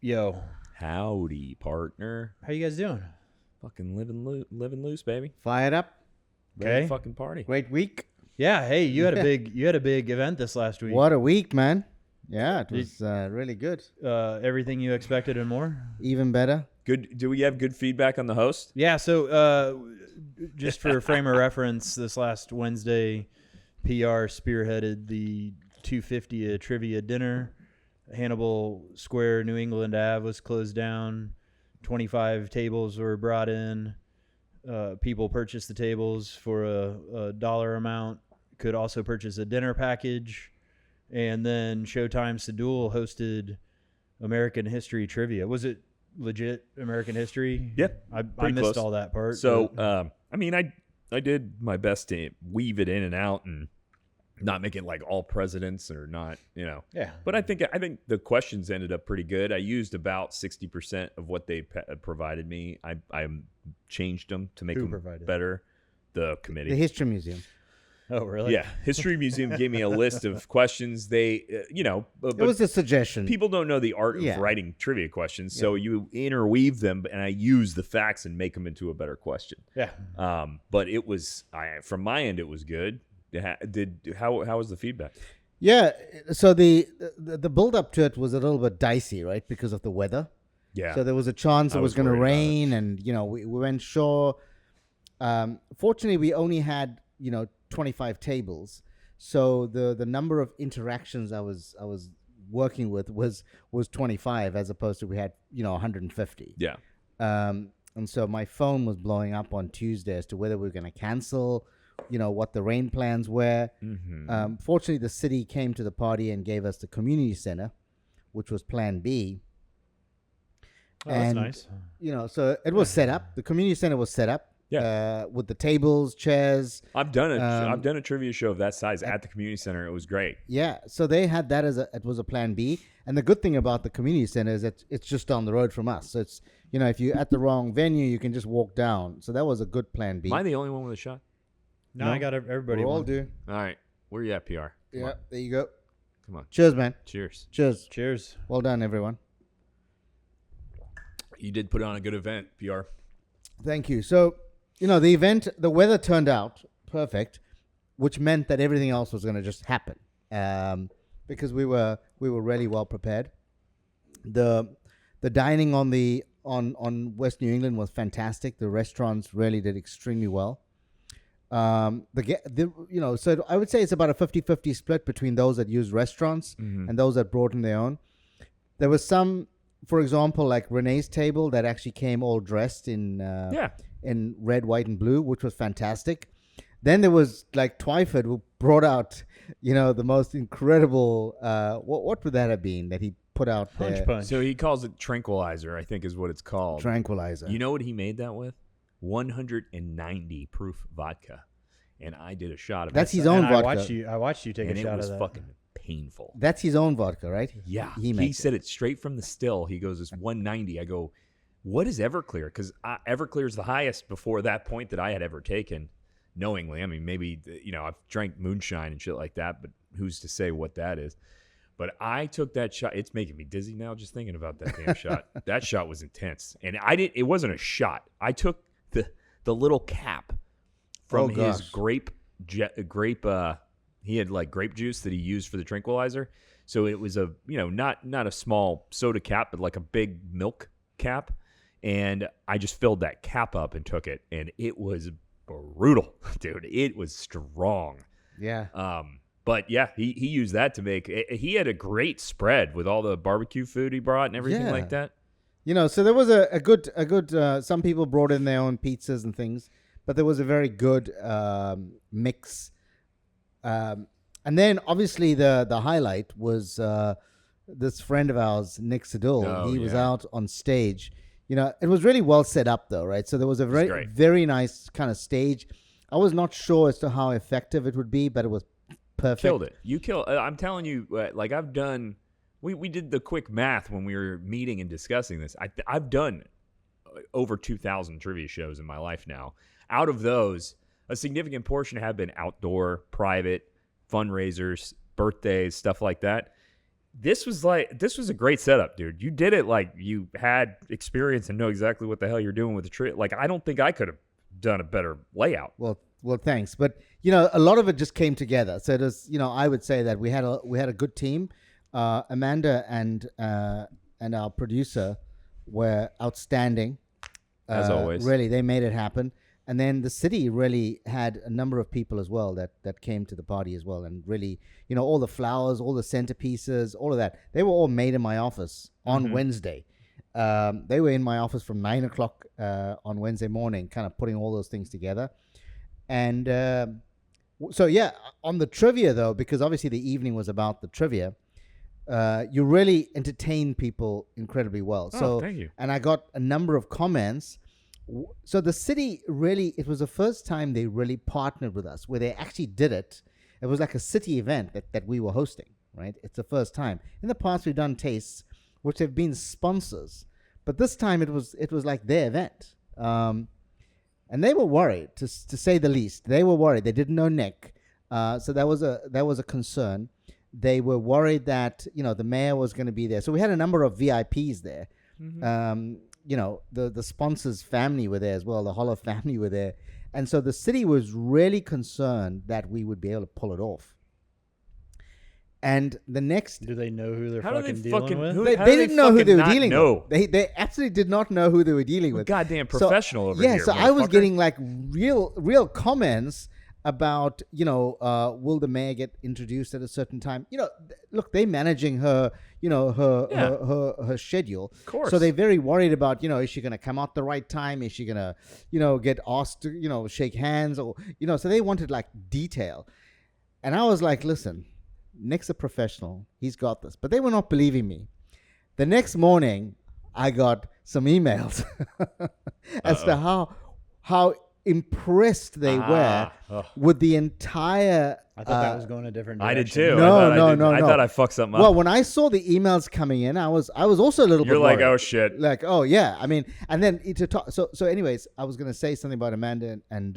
Yo, Howdy, partner. how you guys doing? Fucking living loose, baby. Fired up. Ready Okay. to fucking party. Great week. Yeah, hey, you had a big event this last week. What a week, man. Yeah, it was really good. Everything you expected and more. Even better. Good. Do we have good feedback on the host? Yeah, so just for a frame of reference, this last Wednesday, PR spearheaded the 250 trivia dinner. Hannibal Square, New England Ave was closed down. 25 tables were brought in. People purchased the tables for a dollar amount. Could also purchase a dinner package. And then Showtime Sadul hosted American History Trivia. Was it legit American History? Yep. I missed close. all that part. So, I mean, I did my best to weave it in and out and not make it like all presidents or not, you know. Yeah. But I think the questions ended up pretty good. I used about 60% of what they provided me. I changed them to make Who them provided? better. The committee. The History Museum. Oh, really? Yeah, History Museum gave me a list of questions. They, but It was a suggestion. people don't know the art of Yeah. writing trivia questions, so you interweave them, and I use the facts and make them into a better question. Yeah. But it was, from my end, it was good. How was the feedback? Yeah, so the build up to it was a little bit dicey, right? Because of the weather. Yeah. So there was a chance I it was was going to worried about rain, and we weren't sure. Fortunately, we only had 25 tables, so the number of interactions I was working with was 25 as opposed to we had 150. Yeah. And so my phone was blowing up on Tuesday as to whether we were going to cancel, what the rain plans were. Mm-hmm. Fortunately, the city came to the party and gave us the community center, which was Plan B. Oh, that's And, nice. So it was set up. The community center was set up. Yeah. With the tables, chairs. I've done a trivia show of that size at the community center. It was great. Yeah. So they had that it was a Plan B. And the good thing about the community center is that it's just down the road from us. So it's, if you're at the wrong venue, you can just walk down. So that was a good Plan B. Am I the only one with a shot? No, I got everybody. We all one. do. All right. Where you at, PR? Come Yeah. on. There you go. Come on. Cheers, man. Cheers. Cheers. Cheers. Well done, everyone. You did put on a good event, PR. Thank you. So, the event, the weather turned out perfect, which meant that everything else was going to just happen, because we were really well prepared. The dining on West New England was fantastic. The restaurants really did extremely well. So I would say it's about a 50-50 split between those that use restaurants and those that brought in their own. There was some, for example, like Renee's table that actually came all dressed in red, white, and blue, which was fantastic. Then there was like Twyford, who brought out, the most incredible. What would that have been that he put out Punch there? punch. So he calls it tranquilizer, I think is what it's called. Tranquilizer. You know what he made that with? 190 proof vodka, and I did a shot of That's it. his own And vodka. I watched you take and a it shot was of that. fucking painful. That's his own vodka, right? Yeah, He he makes said it straight from the still. He goes, "It's 190." I go, "What is Everclear?" Because Everclear is the highest before that point that I had ever taken, knowingly. I mean, maybe I've drank moonshine and shit like that, but who's to say what that is? But I took that shot. It's making me dizzy now just thinking about that damn shot. That shot was intense, and it wasn't a shot. I took the little cap from his grape. He had like grape juice that he used for the tranquilizer. So it was not a small soda cap, but like a big milk cap. And I just filled that cap up and took it, and it was brutal, dude. It was strong. Yeah. But yeah, he used that to make. He had a great spread with all the barbecue food he brought and everything like that. So there was a good. Some people brought in their own pizzas and things, but there was a very good mix. And then obviously the highlight was this friend of ours, Nick Sadul. Oh, he was yeah. out on stage. It was really well set up though, right? So there was a very, very nice kind of stage. I was not sure as to how effective it would be, but it was perfect. Killed it. You killed. I'm telling you, like I've done. We did the quick math when we were meeting and discussing this. I've done over 2,000 trivia shows in my life now. Out of those, a significant portion have been outdoor, private, fundraisers, birthdays, stuff like that. this was a great setup, dude. You did it like you had experience and know exactly what the hell you're doing with the trip. Like, I don't think I could have done a better layout. Well, thanks. But a lot of it just came together. So it was, I would say that we had a good team. Amanda and our producer were outstanding. As always. Really, they made it happen. And then the city really had a number of people as well that came to the party as well. And really, all the flowers, all the centerpieces, all of that, they were all made in my office on Wednesday. They were in my office from 9 o'clock on Wednesday morning, kind of putting all those things together. And so, yeah, on the trivia, though, because obviously the evening was about the trivia, you really entertained people incredibly well. So, thank you. And I got a number of comments. So the city really, it was the first time they really partnered with us, where they actually did it. It was like a city event that we were hosting, right? It's the first time. In the past, we've done tastes, which have been sponsors, but this time it was like their event. And they were worried, to say the least. They were worried. They didn't know Nick, so that was a concern. They were worried that the mayor was going to be there. So we had a number of VIPs there. The sponsors' family were there as well. The Holler family were there. And so the city was really concerned that we would be able to pull it off. And the next... Do they know who they're How do fucking they dealing fucking- with? who- They How do didn't they know who fucking they were not dealing know? with. They absolutely did not know who they were dealing with. Goddamn professional over yeah, here. so I was motherfucker. getting like real comments about, will the mayor get introduced at a certain time? Look, they're managing her, her schedule. Of course. So they're very worried about, is she going to come out the right time? Is she going to, get asked to, shake hands or, so they wanted like detail. And I was like, listen, Nick's a professional. He's got this. But they were not believing me. The next morning, I got some emails as to how impressed they were with the entire... I thought that was going a different direction. I did too. No. I thought I fucked something up. Well, when I saw the emails coming in, I was also a little You're bit like, worried. oh shit. Like, oh yeah. I mean, and then to talk. So anyways, I was going to say something about Amanda and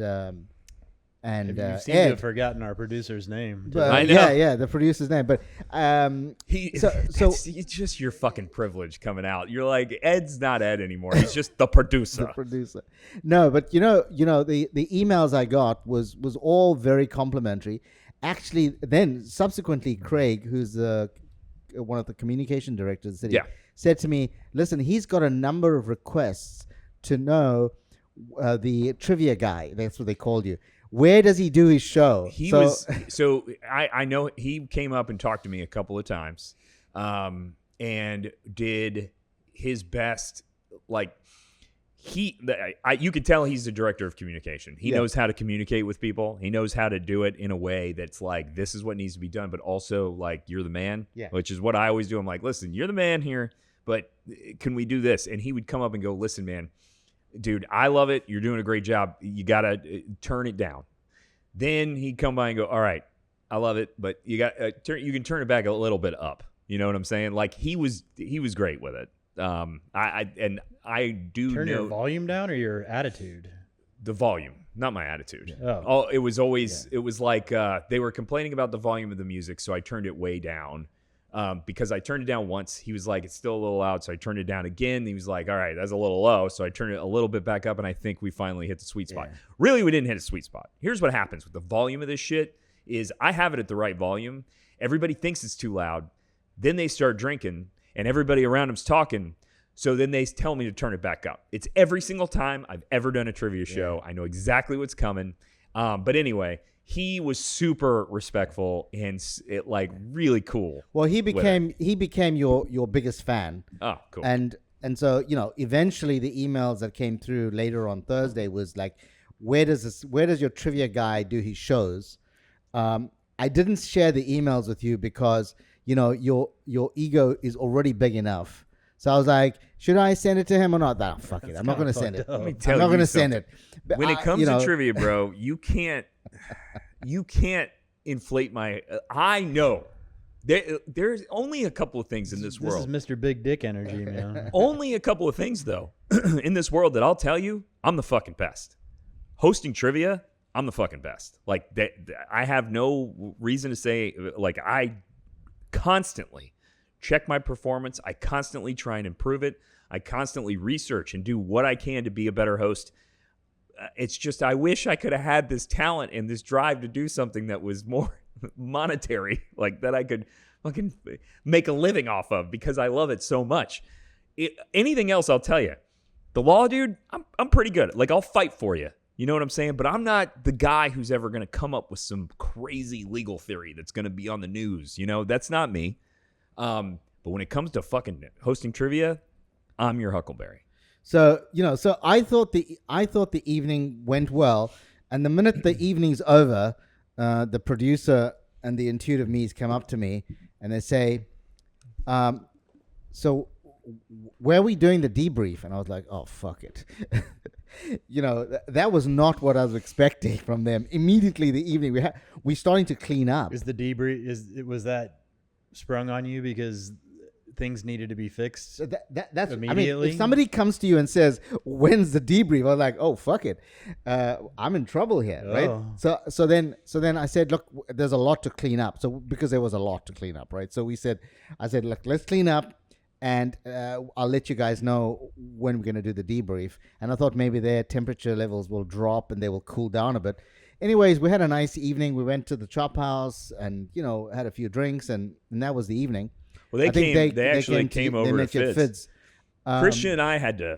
You seem to Ed. have forgotten our producer's name. But, I know. Yeah, the producer's name. But so it's just your fucking privilege coming out. You're like, Ed's not Ed anymore. He's just the producer. the producer. No, but the emails I got was all very complimentary. Actually, then subsequently, Craig, who's one of the communication directors of the city, said to me, "Listen, he's got a number of requests to know the trivia guy. That's what they called you. Where does he do his show?" I know he came up and talked to me a couple of times, and did his best. Like you could tell he's the director of communication. He knows how to communicate with people. He knows how to do it in a way that's like, this is what needs to be done, but also like, you're the man, which is what I always do. I'm like, listen, you're the man here, but can we do this? And he would come up and go, listen, man, dude, I love it. You're doing a great job. You got to turn it down. Then he'd come by and go, all right, I love it, but you got you can turn it back a little bit up. You know what I'm saying? Like he was great with it. I do Turn know your volume down or your attitude? the volume, not my attitude. Oh. It was always it was like they were complaining about the volume of the music, so I turned it way down. Because I turned it down once. He was like, it's still a little loud, so I turned it down again. He was like, all right, that's a little low. So I turned it a little bit back up, and I think we finally hit the sweet spot. Yeah. Really, we didn't hit a sweet spot. Here's what happens with the volume of this shit is I have it at the right volume. Everybody thinks it's too loud. Then they start drinking, and everybody around them's talking. So then they tell me to turn it back up. It's every single time I've ever done a trivia show. I know exactly what's coming. But anyway, he was super respectful and really cool. Well, he became your biggest fan. Oh, cool. And so, eventually the emails that came through later on Thursday was like, where does your trivia guy do his shows? I didn't share the emails with you because, your ego is already big enough. So I was like, should I send it to him or not? Oh, fuck it. I'm not going to send it. Let me I'm tell not you going to send something. it. But When it comes to trivia, bro, you can't inflate my. I know there's only a couple of things in this world. This is Mr. Big Dick energy, man. Only a couple of things though in this world that I'll tell you, I'm the fucking best. Hosting trivia, I'm the fucking best. Like I have no reason to say like I constantly check my performance. I constantly try and improve it. I constantly research and do what I can to be a better host. It's just I wish I could have had this talent and this drive to do something that was more monetary, like that I could fucking make a living off of because I love it so much. Anything else, I'll tell you. The law, dude, I'm pretty good. Like, I'll fight for you. You know what I'm saying? But I'm not the guy who's ever going to come up with some crazy legal theory that's going to be on the news. You know, that's not me. But when it comes to fucking hosting trivia, I'm your Huckleberry. So, so I thought the evening went well. And the minute the evening's over, the producer and the intuitive me's come up to me and they say, so where are we doing the debrief? And I was like, oh, fuck it. That was not what I was expecting from them. Immediately the evening, we're starting to clean up. Is the debrief, was that sprung on you because things needed to be fixed that's immediately? I mean, if somebody comes to you and says, when's the debrief? I'm like, oh, fuck it. I'm in trouble here, right? So then I said, look, there's a lot to clean up. So because there was a lot to clean up, right? So I said, look, let's clean up. And I'll let you guys know when we're going to do the debrief. And I thought maybe their temperature levels will drop and they will cool down a bit. Anyways, we had a nice evening. We went to the Chophouse and, had a few drinks and that was the evening. Well, they actually came over to Fids. Christian and I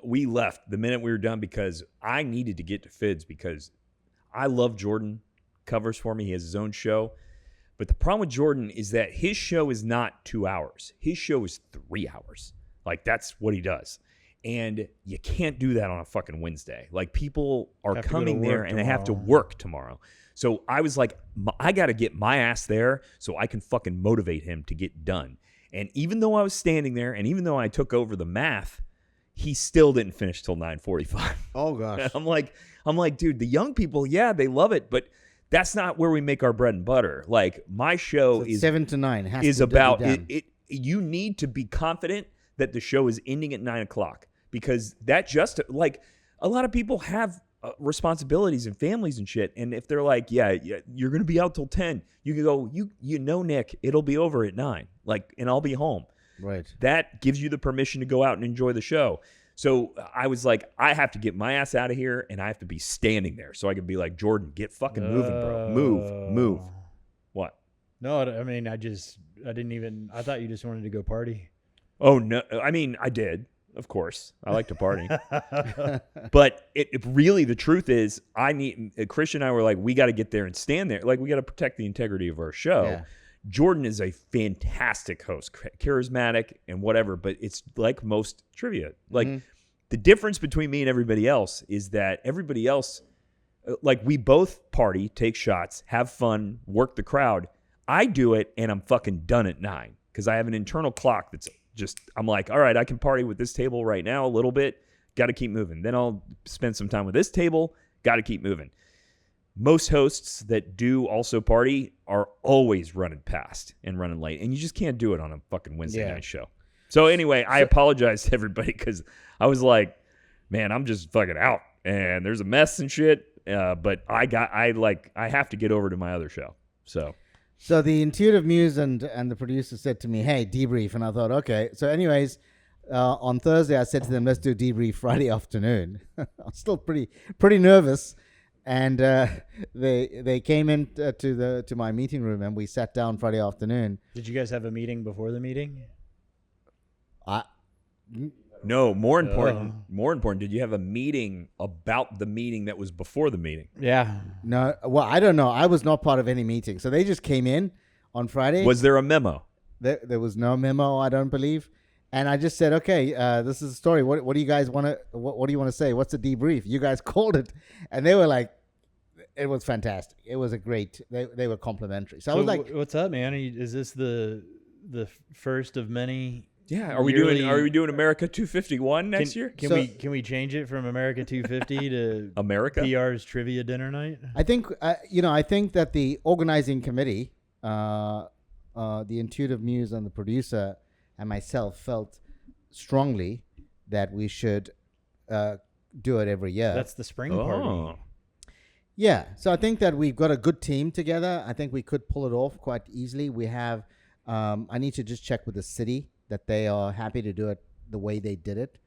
we left the minute we were done because I needed to get to Fids because I love Jordan, covers for me. He has his own show. But the problem with Jordan is that his show is not 2 hours. His show is 3 hours. Like, that's what he does. And you can't do that on a fucking Wednesday. Like, people are coming there and they have to work tomorrow. So I was like, I got to get my ass there so I can fucking motivate him to get done. And even though I was standing there and even though I took over the math, he still didn't finish till 9:45. Oh, gosh. I'm like, dude, the young people, yeah, they love it, but that's not where we make our bread and butter. Like, my show is 7 to 9. Is about it. You need to be confident that the show is ending at 9:00 because that just like a lot of people have responsibilities and families and shit. And if they're like, yeah, you're going to be out till 10, you can go, Nick, it'll be over at 9, like, and I'll be home. Right. That gives you the permission to go out and enjoy the show. So I was like, I have to get my ass out of here, and I have to be standing there so I can be like, Jordan, get fucking moving, bro. Move. What? No, I mean, I thought you just wanted to go party. Oh, no. I mean, I did, of course. I like to party. But it really, the truth is, Christian and I were like, we got to get there and stand there. Like, we got to protect the integrity of our show. Yeah. Jordan is a fantastic host, charismatic and whatever, but it's like most trivia. Like, the difference between me and everybody else is that everybody else, like, we both party, take shots, have fun, work the crowd. I do it, and I'm fucking done at 9 because I have an internal clock that's just, I'm like, all right, I can party with this table right now a little bit, got to keep moving. Then I'll spend some time with this table, got to keep moving. Most hosts that do also party are always running past and running late, and you just can't do it on a fucking Wednesday night show. So anyway, I apologize to everybody because I was like, man, I'm just fucking out, and there's a mess and shit. But I have to get over to my other show. So the intuitive muse and the producer said to me, hey, debrief, and I thought, okay. So anyways, on Thursday I said to them, let's do debrief Friday afternoon. I'm still pretty nervous. And they came in to my meeting room and we sat down Friday afternoon. Did you guys have a meeting before the meeting? No, more important. Did you have a meeting about the meeting that was before the meeting? Yeah. No, well, I don't know. I was not part of any meeting. So they just came in on Friday. Was there a memo? There was no memo, I don't believe. And I just said, okay, this is the story. What do you guys want to? What do you want to say? What's the debrief? You guys called it, and they were like, it was fantastic. It was a great. They were complimentary. So I was like, "What's up, man? Is this the first of many?" Yeah. Are we doing America 251 next year? Can we change it from America 250 to America PR's trivia dinner night? I think I think that the organizing committee, the intuitive muse and the producer and myself felt strongly that we should do it every year. That's the spring party. Yeah, so I think that we've got a good team together. I think we could pull it off quite easily. We have I need to just check with the city that they are happy to do it the way they did it.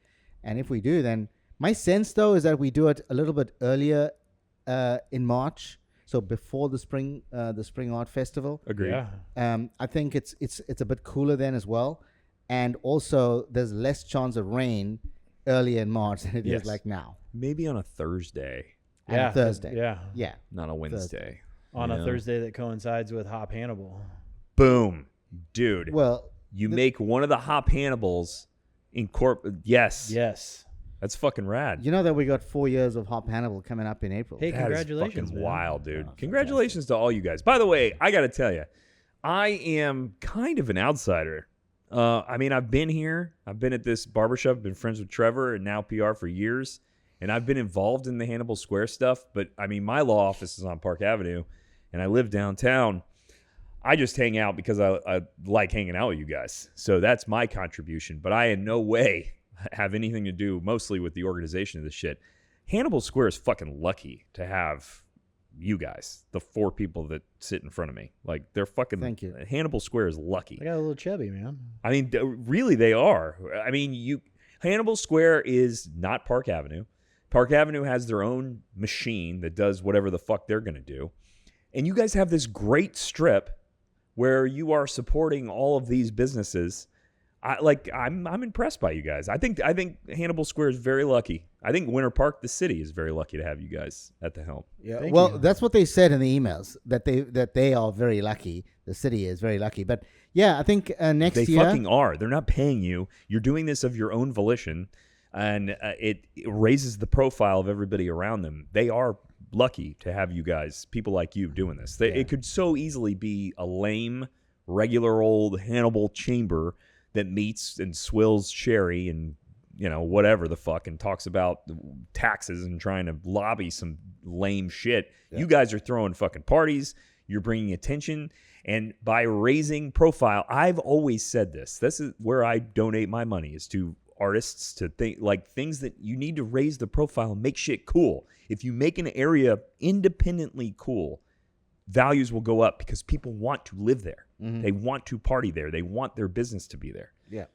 And if we do, then my sense, though, is that we do it a little bit earlier in March, so before the spring art festival. Agreed. Yeah. I think it's a bit cooler then as well, and also there's less chance of rain earlier in March than it is like now. Maybe on a Thursday, And a Thursday. Yeah. not a Wednesday. On You a know? Thursday that coincides with Hop Hannibal. Boom, dude. Well, You make one of the Hop Hannibals Yes. Yes. That's fucking rad. you know that we got 4 years of Hop Hannibal coming up in April. Hey, That is congratulations, fucking man. wild, dude. Oh, Congratulations to all you guys. By the way, I got to tell you, I am kind of an outsider. I mean, I've been here. I've been at this barbershop, been friends with Trevor and now PR for years. And I've been involved in the Hannibal Square stuff. But, I mean, my law office is on Park Avenue, and I live downtown. I just hang out because I like hanging out with you guys. So that's my contribution. But I in no way have anything to do mostly with the organization of this shit. Hannibal Square is fucking lucky to have you guys, the 4 people that sit in front of me. Like, they're fucking... Thank you. Hannibal Square is lucky. I got a little chubby, man. I mean, really, they are. I mean, Hannibal Square is not Park Avenue. Park Avenue has their own machine that does whatever the fuck they're going to do. And you guys have this great strip where you are supporting all of these businesses. I'm impressed by you guys. I think Hannibal Square is very lucky. I think Winter Park, the city, is very lucky to have you guys at the helm. Yeah. Thank Well, you. that's what they said in the emails, that they are very lucky. The city is very lucky. But yeah, I think next They year. fucking are. They're not paying you. You're doing this of your own volition, and it raises the profile of everybody around them. They are lucky to have you guys, people like you, doing this. It could so easily be a lame, regular old Hannibal chamber that meets and swills sherry and, you know, whatever the fuck, and talks about taxes and trying to lobby some lame shit. Yeah. You guys are throwing fucking parties. You're bringing attention. And by raising profile, I've always said this. This is where I donate my money, is to artists, to think like things that you need to raise the profile and make shit cool. If you make an area independently cool, values will go up because people want to live there. Mm-hmm. They want to party there. They want their business to be there. Yeah.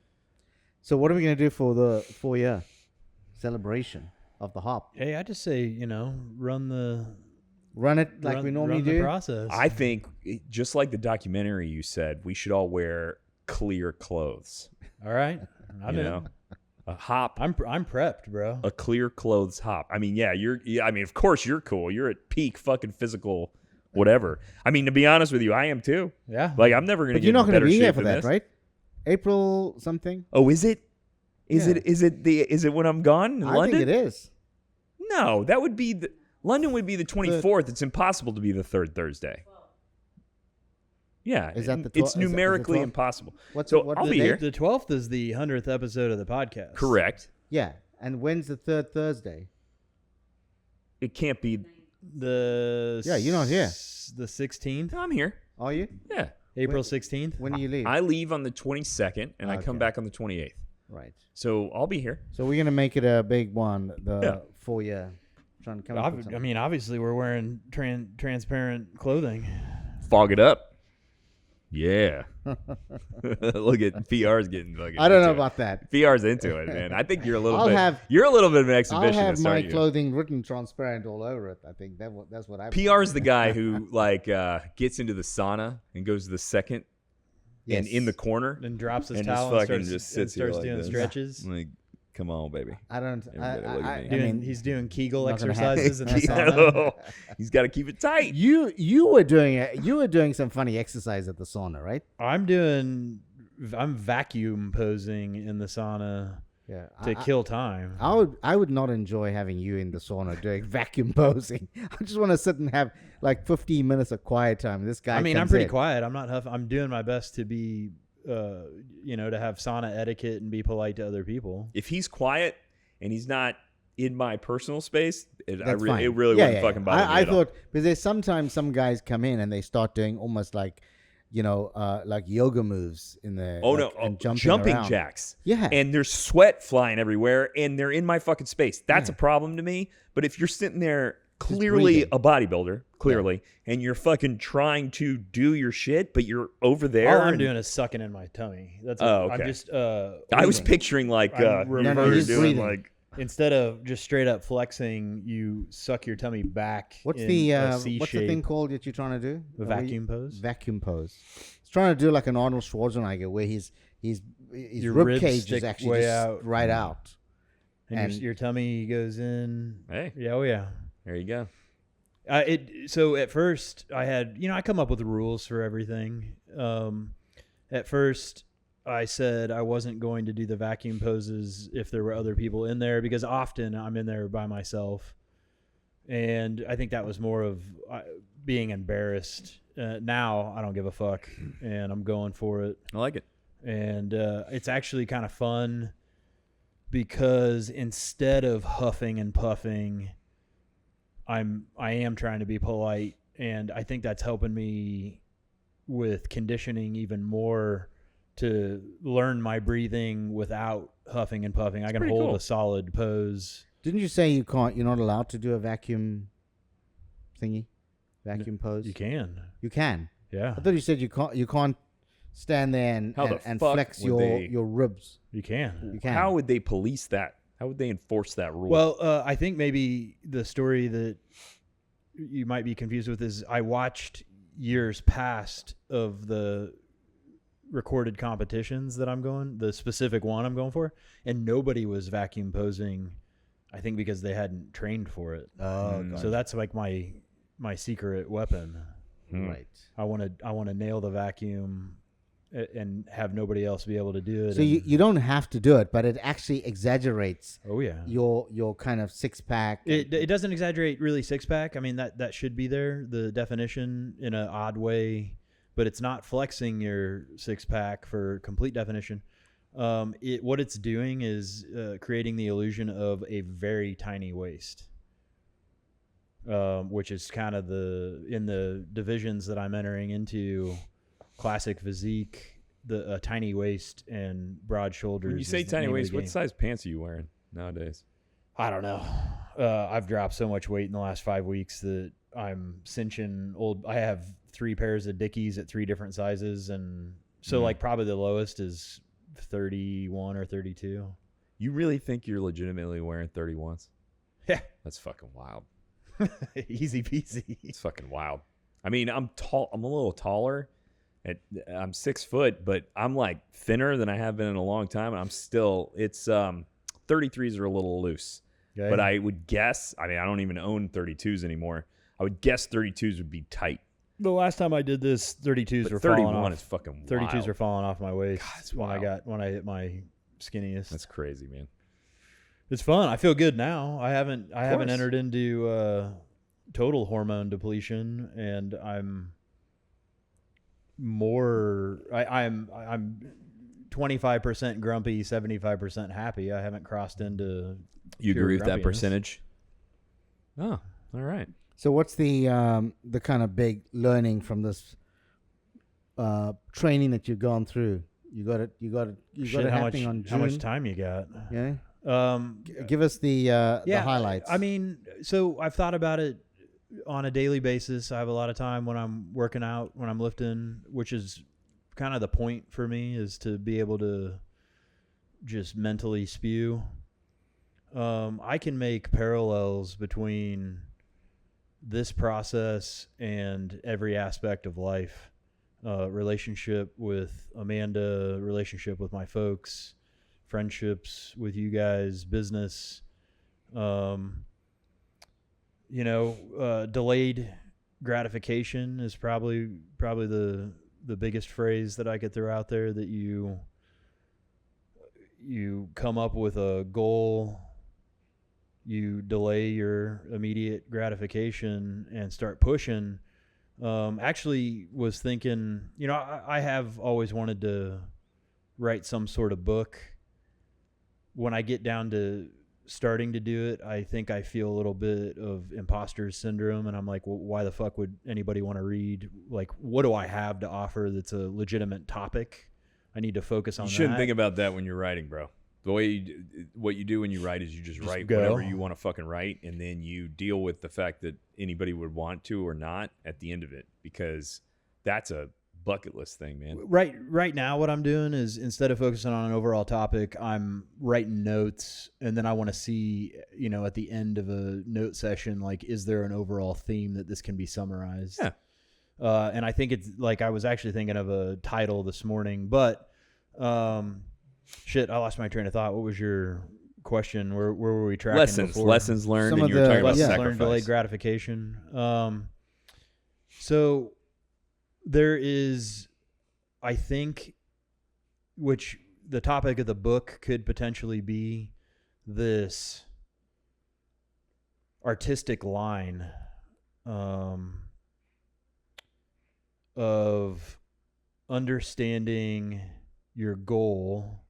So what are we going to do for the 4-year celebration of the hop? Hey, I just say, you know, run it like we normally the do. process. I think, just like the documentary you said, we should all wear clear clothes. All right. I'm you in. know, a hop. I'm prepped, bro. A clear clothes hop. I mean, I mean, of course you're cool. You're at peak fucking physical whatever. I mean, to be honest with you, I am too. Yeah. Like, I'm never going to But get you're not in going to better be shape here for than that, this. right? April something? Oh, is it? Is Yeah. it when I'm gone in I London? think it is. No, that would be London would be the 24th. It's impossible to be the third Thursday. Yeah, Is that the it's 12th? Is it the numerically 12th? impossible. What's So what I'll the be date? here. The 12th is the 100th episode of the podcast. Correct. Yeah. And when's the third Thursday? It can't be. Yeah, you're not here. The 16th? I'm here. Are you? Yeah. April 16th? When do you leave? I leave on the 22nd, and I come Okay. back on the 28th. Right. So I'll be here. So we're going to make it a big one, the Yeah. 4-year. Trying to come up with I something. mean, obviously, we're wearing transparent clothing. Fog it up. Yeah. Look at PR's getting fucking. I don't know into it. about that. PR's into it, man. I think you're a little I'll bit. have- you're a little bit of an I'll exhibitionist, have my aren't you? clothing written transparent all over it. I think that's what I. PR's the guy who gets into the sauna and goes to the second and in the corner And drops his and towel just and fucking starts, just and sits here starts like doing this. stretches. Like, come on, baby. I don't. Everybody look at me. Doing, he's doing Kegel Not gonna happen. exercises in the sauna. He's got to keep it tight. You were doing some funny exercise at the sauna, right? I'm vacuum posing in the sauna Yeah. to kill time. I would not enjoy having you in the sauna doing vacuum posing. I just want to sit and have like 15 minutes of quiet time. This guy. I mean, I'm comes pretty in. quiet. I'm not huff. I'm doing my best to be, to have sauna etiquette and be polite to other people. If he's quiet and he's not in my personal space, it That's fine. really wouldn't fucking bother me I at all. thought because there's sometimes some guys come in and they start doing almost like, like yoga moves in the. Oh, like, no. and Jumping around. jacks. Yeah. And there's sweat flying everywhere, and they're in my fucking space. That's a problem to me. But if you're sitting there clearly breathing. a bodybuilder, clearly, and you're fucking trying to do your shit, but you're over there. All I'm and- doing is sucking in my tummy. That's Oh, I'm okay. just I was breathing. picturing like I'm you're No, he's doing breathing. like instead of just straight up flexing, you suck your tummy back. What's in the a C what's the shape. thing called that you're trying to do? The Where you- vacuum pose? Vacuum pose. It's trying to do like an Arnold Schwarzenegger, where his Your rib ribs cage stick is actually way just out. right out. And, And- your tummy goes in. Hey, Yeah, oh yeah. there you go. So at first I had, I come up with rules for everything. At first I said I wasn't going to do the vacuum poses if there were other people in there, because often I'm in there by myself. And I think that was more of being embarrassed. Now I don't give a fuck, and I'm going for it. I like it. And it's actually kind of fun because instead of huffing and puffing, I am trying to be polite, and I think that's helping me with conditioning even more to learn my breathing without huffing and puffing. I can pretty hold cool. a solid pose. Didn't you say you're not allowed to do a vacuum thingy? Vacuum pose? You can, You can. yeah, I thought you said you can't stand there and, How the and fuck flex would your they- your ribs. you can. You can. How would they police that? How would they enforce that rule? Well, I think maybe the story that you might be confused with is I watched years past of the recorded competitions that I'm going, the specific one I'm going for, and nobody was vacuum posing, I think because they hadn't trained for it. Oh, So that's like my secret weapon. right. I want to nail the vacuum and have nobody else be able to do it. So you don't have to do it, but it actually exaggerates oh yeah. your kind of six pack. It doesn't exaggerate really six pack. I mean that should be there, the definition, in an odd way, but it's not flexing your six pack for complete definition. What it's doing is creating the illusion of a very tiny waist, which is kind of in the divisions that I'm entering into. Classic physique, a tiny waist and broad shoulders. when you is say the tiny name of the waist, what game. size pants are you wearing nowadays? I don't know. I've dropped so much weight in the last 5 weeks that I'm cinching I have 3 pairs of Dickies at 3 different sizes. And so like probably the lowest is 31 or 32. You really think you're legitimately wearing 31s? Yeah. That's fucking wild. Easy peasy. It's fucking wild. I mean, I'm tall. I'm a little taller. I'm 6 foot, but I'm like thinner than I have been in a long time. And I'm still, 33s are a little loose. Okay. But I would guess, I mean, I don't even own 32s anymore. I would guess 32s would be tight. The last time I did this, 32s But were falling 31 off. is fucking 32s wild. are falling off my waist it's when wild. when I hit my skinniest. That's crazy, man. It's fun. I feel good now. I haven't course. entered into total hormone depletion, and I'm more. I'm 25% grumpy, 75% happy. I haven't crossed into. You pure agree with that grumpiness. percentage? Oh, all right. So what's the kind of big learning from this training that you've gone through? You got it Shit, how much happening on June. how much time you got? Yeah. Um, Give us the highlights. I mean, so I've thought about it on a daily basis. I have a lot of time when I'm working out, when I'm lifting, which is kind of the point for me, is to be able to just mentally spew. I can make parallels between this process and every aspect of life. Relationship with Amanda, relationship with my folks, friendships with you guys, business, delayed gratification is probably the biggest phrase that I could throw out there, that you come up with a goal, you delay your immediate gratification and start pushing. Actually was thinking, I have always wanted to write some sort of book. When I get down to starting to do it, I think I feel a little bit of imposter syndrome, and I'm like, well, why the fuck would anybody want to read? Like, what do I have to offer that's a legitimate topic? I need to focus on You that. shouldn't think about that when you're writing, bro. The way what you do when you write is you just write go. whatever you want to fucking write, and then you deal with the fact that anybody would want to or not at the end of it, because that's a bucket list thing, man. Right now, what I'm doing is, instead of focusing on an overall topic, I'm writing notes, and then I want to see, at the end of a note session, like, is there an overall theme that this can be summarized? Yeah. And I think it's like, I was actually thinking of a title this morning, but shit, I lost my train of thought. What was your question? Where were we tracking before? Lessons learned, Some and of you were the talking about Lessons sacrifice. learned, delayed gratification. So there is, I think, which the topic of the book could potentially be, this artistic line of understanding your goal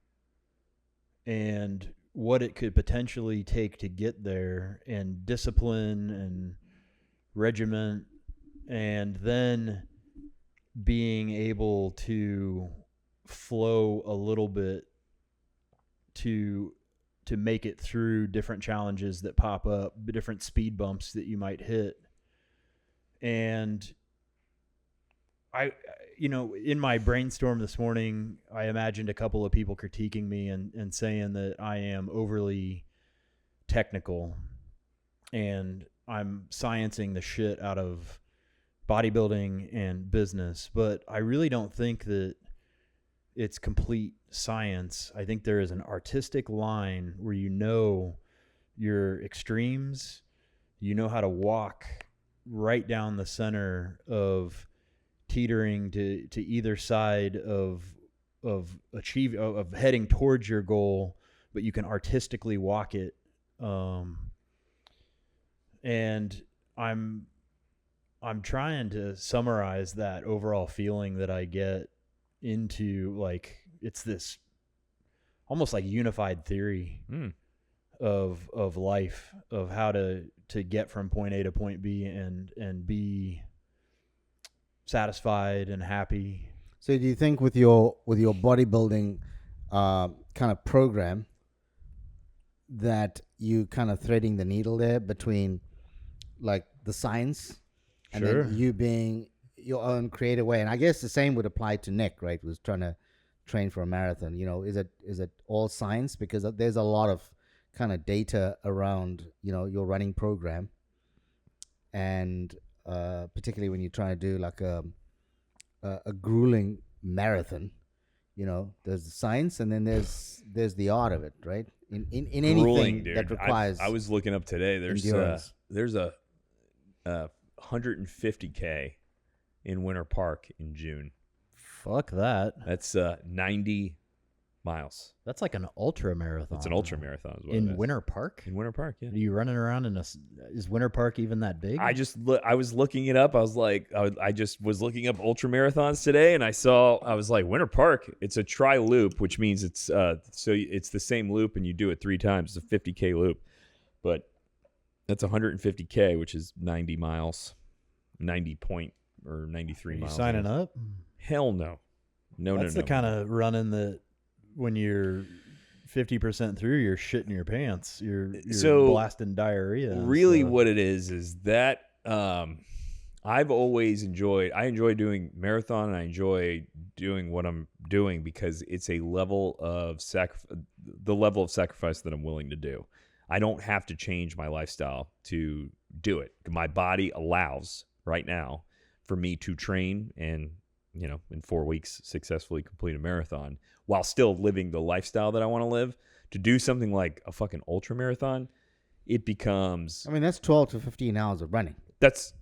and what it could potentially take to get there, and discipline and regiment, and then being able to flow a little bit to make it through different challenges that pop up, different speed bumps that you might hit. And in my brainstorm this morning, I imagined a couple of people critiquing me and saying that I am overly technical and I'm sciencing the shit out of bodybuilding and business. But I really don't think that it's complete science. I think there is an artistic line where your extremes, how to walk right down the center of teetering to either side of heading towards your goal, but you can artistically walk it. And I'm trying to summarize that overall feeling that I get into, like, it's this almost like unified theory of life, of how to get from point A to point B and be satisfied and happy. So do you think with your bodybuilding kind of program that you kind of threading the needle there between like the science and Sure. then you being your own creative way? And I guess the same would apply to Nick, right? Who's trying to train for a marathon. Is it all science? Because there's a lot of kind of data around, your running program, and particularly when you're trying to do like a grueling marathon, there's the science and then there's the art of it, right? In anything Grueling, dude. that requires I was looking up today. endurance. There's a 150K in Winter Park in June. Fuck that. That's 90 miles. That's like an ultra marathon. It's an ultra marathon. Is what it in is. Winter Park. In Winter Park, yeah. Are you running around is Winter Park even that big? I was looking it up. I was like, I just was looking up ultra marathons today, and I was like, Winter Park. It's a tri loop, which means it's it's the same loop, and you do it 3 times. It's a 50K loop, but that's 150K, which is 90 miles, 93 Are you miles. signing up? Hell no, no. That's the kind of running that when you're 50% through, you're shitting your pants. You're So, blasting diarrhea. Really, what it is that I've always enjoyed. I enjoy doing marathon, and I enjoy doing what I'm doing because it's a level of the level of sacrifice that I'm willing to do. I don't have to change my lifestyle to do it. My body allows right now for me to train and, in 4 weeks successfully complete a marathon while still living the lifestyle that I want to live. To do something like a fucking ultra marathon, it becomes... I mean, that's 12 to 15 hours of running. That's...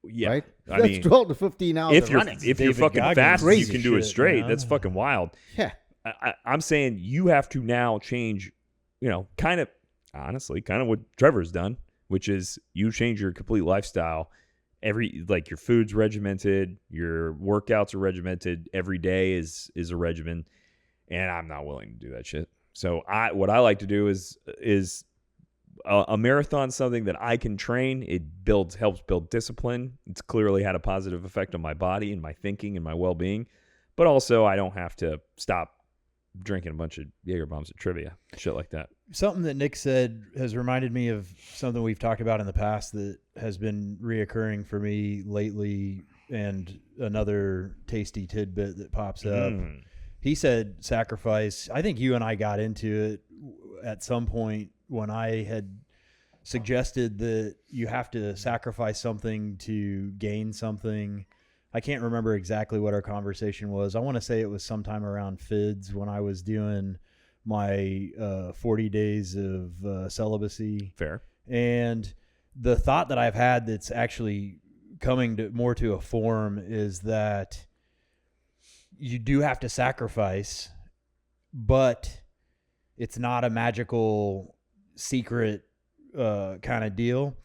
Yeah. Right? I That's mean, 12 to 15 hours of running. if you're David fucking Goggins fast, you crazy can do it shit, straight. man. That's fucking wild. Yeah. I'm saying you have to now change, kind of what Trevor's done, which is you change your complete lifestyle. Your food's regimented, your workouts are regimented, every day is a regimen, and I'm not willing to do that shit. So what I like to do is a marathon, something that I can train. It helps build discipline. It's clearly had a positive effect on my body and my thinking and my well-being, but also I don't have to stop drinking a bunch of Jaeger bombs at trivia, shit like that. Something that Nick said has reminded me of something we've talked about in the past that has been reoccurring for me lately, and another tasty tidbit that pops up. He said sacrifice. I think you and I got into it at some point when I had suggested that you have to sacrifice something to gain something. I can't remember exactly what our conversation was. I want to say it was sometime around FIDS when I was doing my 40 days of celibacy. Fair. And the thought that I've had that's actually coming to more to a form is that you do have to sacrifice, but it's not a magical secret kind of deal.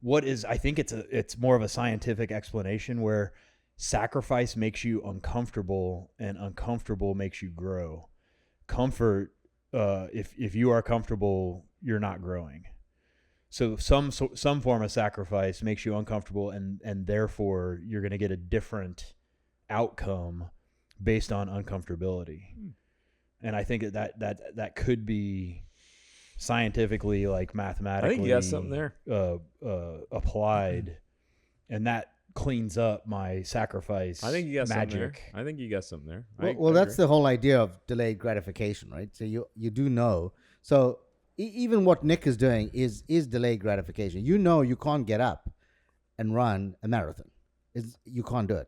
I think it's more of a scientific explanation where sacrifice makes you uncomfortable and uncomfortable makes you grow. Comfort, if you are comfortable, you're not growing. So some form of sacrifice makes you uncomfortable, and therefore you're going to get a different outcome based on uncomfortability. And I think that could be scientifically, like mathematically, I think you got something there. Applied, and that cleans up my sacrifice. I think you got magic. something there. I think you got something there. Well, that's the whole idea of delayed gratification, right? So you do know. So even what Nick is doing is delayed gratification. You know you can't get up and run a marathon. You can't do it.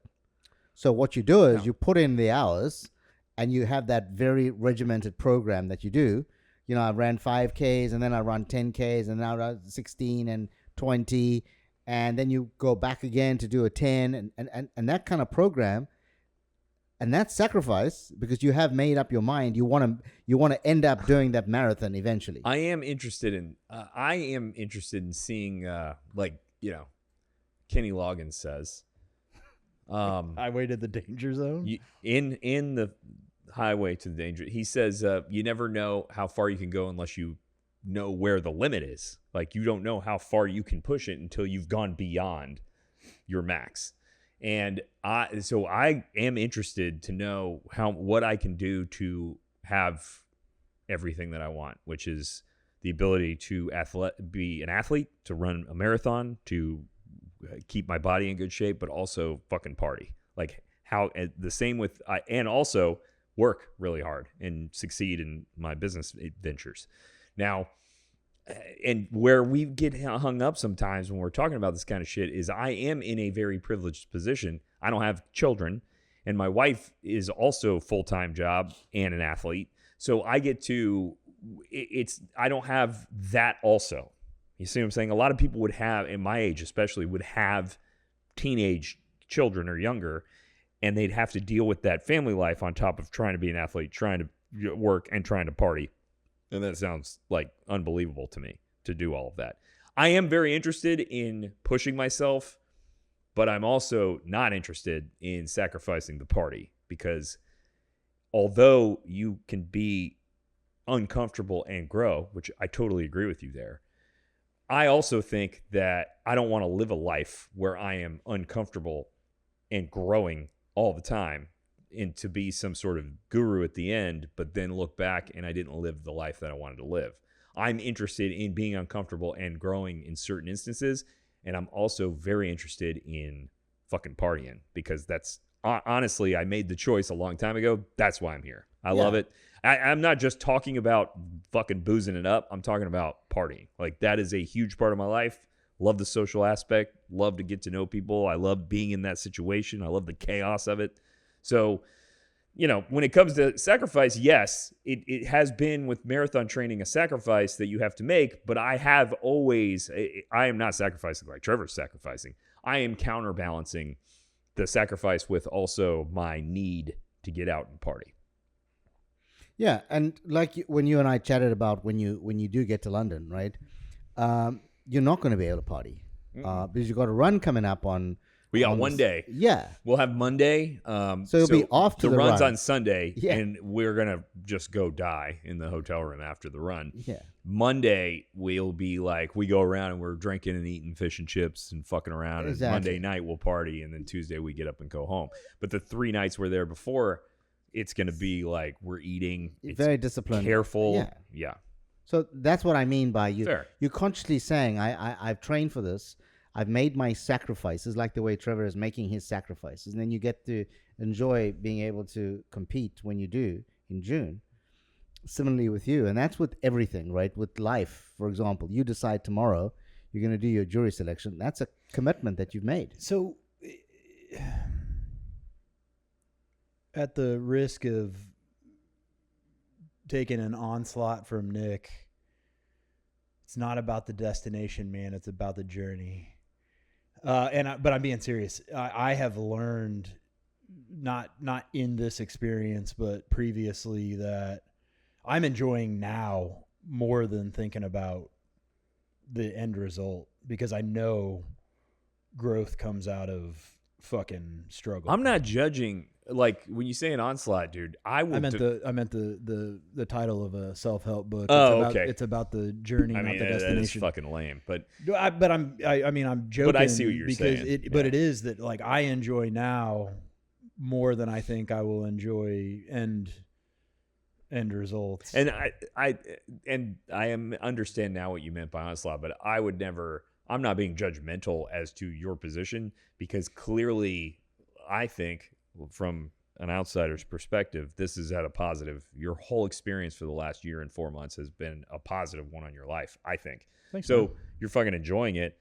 So what you do is you put in the hours, and you have that very regimented program that you do. You know, I ran 5Ks, and then I run 10Ks, and now I run 16 and 20, and then you go back again to do a 10, and that kind of program, and that sacrifice, because you have made up your mind, you want to end up doing that marathon eventually. I am interested in seeing Kenny Loggins says. Highway to the danger zone. In the highway to the danger, he says you never know how far you can go unless you know where the limit is. Like, you don't know how far you can push it until you've gone beyond your max. And I am interested to know what I can do to have everything that I want, which is the ability to be an athlete, to run a marathon, to keep my body in good shape, but also fucking party. Like, how the same with and also work really hard and succeed in my business ventures. Now, and where we get hung up sometimes when we're talking about this kind of shit is I am in a very privileged position. I don't have children, and my wife is also full-time job and an athlete. So I get to, I don't have that also. You see what I'm saying? A lot of people would have, in my age especially, would have teenage children or younger, and they'd have to deal with that family life on top of trying to be an athlete, trying to work, and trying to party. And that sounds like unbelievable to me to do all of that. I am very interested in pushing myself, but I'm also not interested in sacrificing the party, because although you can be uncomfortable and grow, which I totally agree with you there, I also think that I don't want to live a life where I am uncomfortable and growing all the time, and to be some sort of guru at the end, but then look back and I didn't live the life that I wanted to live. I'm interested in being uncomfortable and growing in certain instances, and I'm also very interested in fucking partying, because that's honestly, I made the choice a long time ago. That's why I'm here. I love it. I'm not just talking about fucking boozing it up. I'm talking about partying. Like, that is a huge part of my life. Love the social aspect. Love to get to know people. I love being in that situation. I love the chaos of it. So, you know, when it comes to sacrifice, yes, it has been with marathon training a sacrifice that you have to make, but I am not sacrificing like Trevor's sacrificing. I am counterbalancing the sacrifice with also my need to get out and party. Yeah, and like when you and I chatted about when you do get to London, right? You're not going to be able to party because you've got a run coming up on. We got one day. Yeah. We'll have Monday. So you'll be off to the run's run. on Sunday, Yeah. and we're going to just go die in the hotel room after the run. Yeah. Monday, we'll be like, we go around and we're drinking and eating fish and chips and fucking around. Exactly. And Monday night, we'll party. And then Tuesday, we get up and go home. But the 3 nights we're there before, it's going to be like we're eating. It's very disciplined. Careful. Yeah. So that's what I mean by you. Fair. You're consciously saying, I've trained for this. I've made my sacrifices, like the way Trevor is making his sacrifices. And then you get to enjoy being able to compete when you do in June. Similarly with you. And that's with everything, right? With life, for example. You decide tomorrow you're going to do your jury selection. That's a commitment that you've made. So, at the risk of taking an onslaught from Nick, it's not about the destination, man. It's about the journey. But I'm being serious. I have learned, not in this experience, but previously, that I'm enjoying now more than thinking about the end result, because I know growth comes out of fucking struggle. I'm not judging. Like when you say an onslaught, dude, I meant the title of a self-help book. Okay. It's about the journey, not the destination. That is fucking lame. But I'm joking. But I see what you're saying. But it is that, like, I enjoy now more than I think I will enjoy end results. And I understand now what you meant by onslaught, but I would never. I'm not being judgmental as to your position, because clearly, I think, from an outsider's perspective, this is at a positive. Your whole experience for the last year and 4 months has been a positive one on your life, I think. Thanks, so man. You're fucking enjoying it.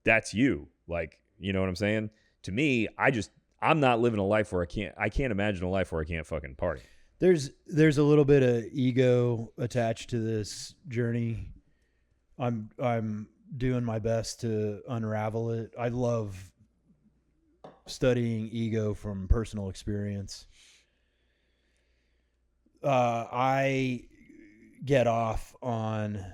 That's you. Like, you know what I'm saying? To me, I'm not living a life where I can't imagine a life where I can't fucking party. There's a little bit of ego attached to this journey. I'm doing my best to unravel it. I love studying ego from personal experience. I get off on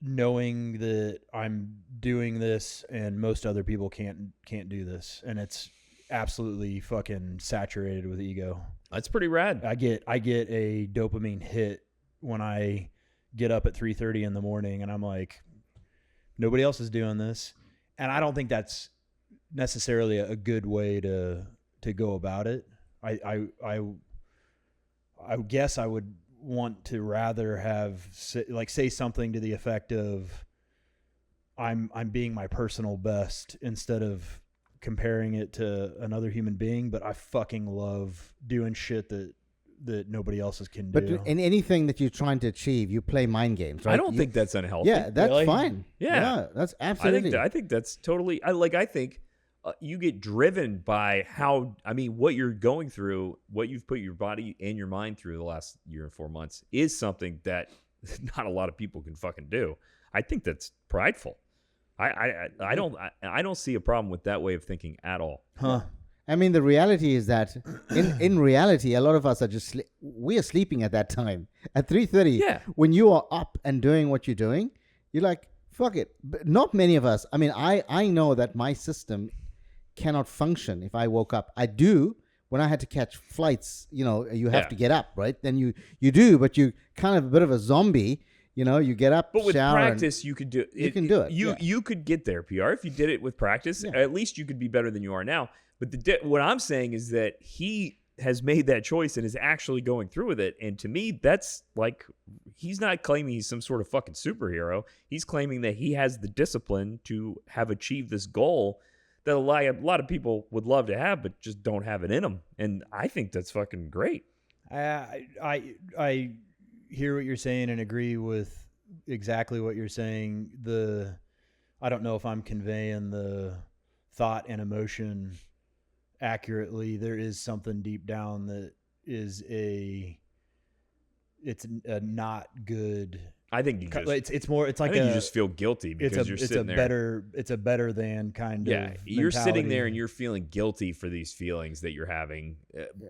knowing that I'm doing this and most other people can't do this, and it's absolutely fucking saturated with ego. That's pretty rad. I get a dopamine hit when I get up at 3:30 in the morning and I'm like, nobody else is doing this, and I don't think that's necessarily a good way to go about it. I guess I would want to rather have say something to the effect of I'm being my personal best, instead of comparing it to another human being. But I fucking love doing shit that nobody else can do. But in anything that you're trying to achieve, you play mind games, right? I don't think that's unhealthy. Yeah, that's Really? fine. Yeah. That's absolutely. I think that's totally. I think you get driven by what you're going through, what you've put your body and your mind through the last year and 4 months is something that not a lot of people can fucking do. I think that's prideful. I don't see a problem with that way of thinking at all. Huh. I mean, the reality is that in reality, a lot of us are just we are sleeping at that time at 3:30. Yeah. When you are up and doing what you're doing, you're like, fuck it. But not many of us. I mean, I know that my system cannot function if I woke up. I do when I had to catch flights. You have to get up, right? Then you do, but you kind of a bit of a zombie. You get up, but with shower, practice, you could do it. You can do it. You could get there, PR. If you did it with practice, at least you could be better than you are now. But what I'm saying is that he has made that choice and is actually going through with it. And to me, that's like, he's not claiming he's some sort of fucking superhero. He's claiming that he has the discipline to have achieved this goal that a lot of people would love to have, but just don't have it in them. And I think that's fucking great. I hear what you're saying and agree with exactly what you're saying. I don't know if I'm conveying the thought and emotion accurately. There is something deep down that is it's a not good. I think you just it's more. It's like I think you just feel guilty because you're sitting there. It's a better than kind of. Yeah, you're sitting there mentality. and you're feeling guilty for these feelings that you're having,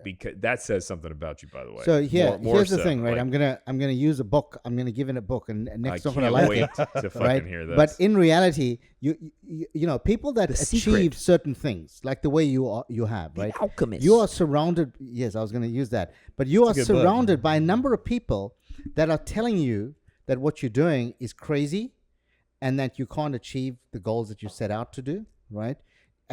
because that says something about you, by the way. So More here's the so, thing, right? like, I'm gonna use a book. I'm gonna give it a book, and I next not can't gonna like wait it. to fucking Right? hear this. But in reality, you know, people that The achieve secret. certain things, like the way you have, right? alchemist. You are surrounded. Yes, I was gonna use that. But you are That's a good book. surrounded by a number of people that are telling you that what you're doing is crazy, and that you can't achieve the goals that you set out to do, right?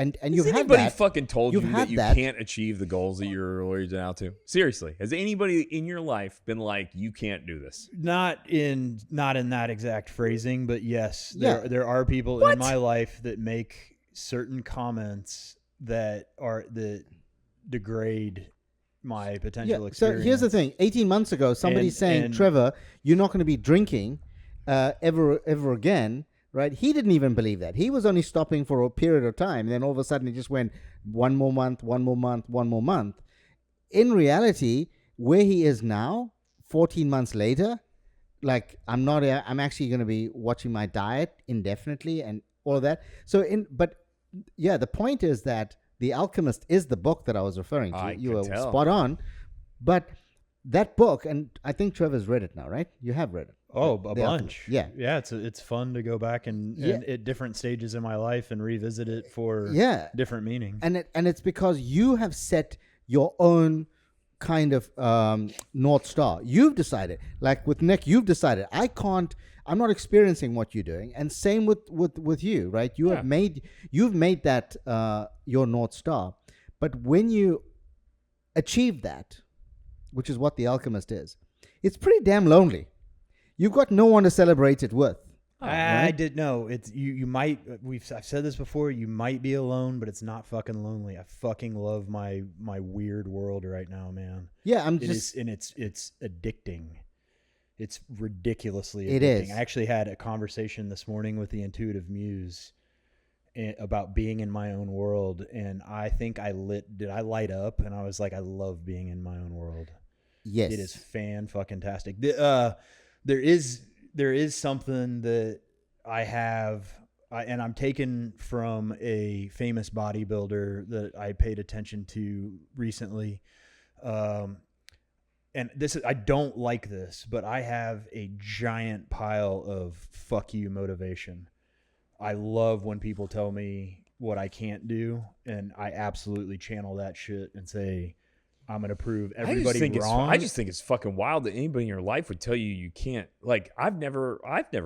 and Has you've had anybody that. fucking told You've you that had you that. can't achieve the goals that you're oriented out to? Seriously, has anybody in your life been like, you can't do this? Not in that exact phrasing, but yes, Yeah. there are people What? in my life that make certain comments that degrade my potential So experience. here's the thing: 18 months ago, somebody's saying, and- "Trevor, you're not going to be drinking ever again." Right? He didn't even believe that. He was only stopping for a period of time. Then all of a sudden, he just went one more month, one more month, one more month. In reality, where he is now, 14 months later, like I'm actually going to be watching my diet indefinitely and all of that. But yeah, the point is that The Alchemist is the book that I was referring to. You were spot on. But that book, and I think Trevor's read it now, right? You have read it. Oh, The a Alchemist. bunch. Yeah. Yeah. It's fun to go back and at different stages in my life and revisit it for different meanings. And it's because you have set your own kind of North Star. You've decided, like with Nick, you've decided, I'm not experiencing what you're doing. And same with you, right? You've made that your North Star. But when you achieve that, which is what The Alchemist is, it's pretty damn lonely. You've got no one to celebrate it with. I did know it's you might I've said this before, you might be alone, but it's not fucking lonely. I fucking love my weird world right now, man. Yeah, it's addicting. It's ridiculously addicting. It is. I actually had a conversation this morning with the intuitive muse about being in my own world, and I think I light up, and I was like, I love being in my own world. Yes. It is fan-fucking-tastic. There is something that I have, and I'm taken from a famous bodybuilder that I paid attention to recently. And I don't like this, but I have a giant pile of fuck you motivation. I love when people tell me what I can't do, and I absolutely channel that shit and say, I'm going to prove everybody wrong. I just think it's fucking wild that anybody in your life would tell you can't. Like, I've never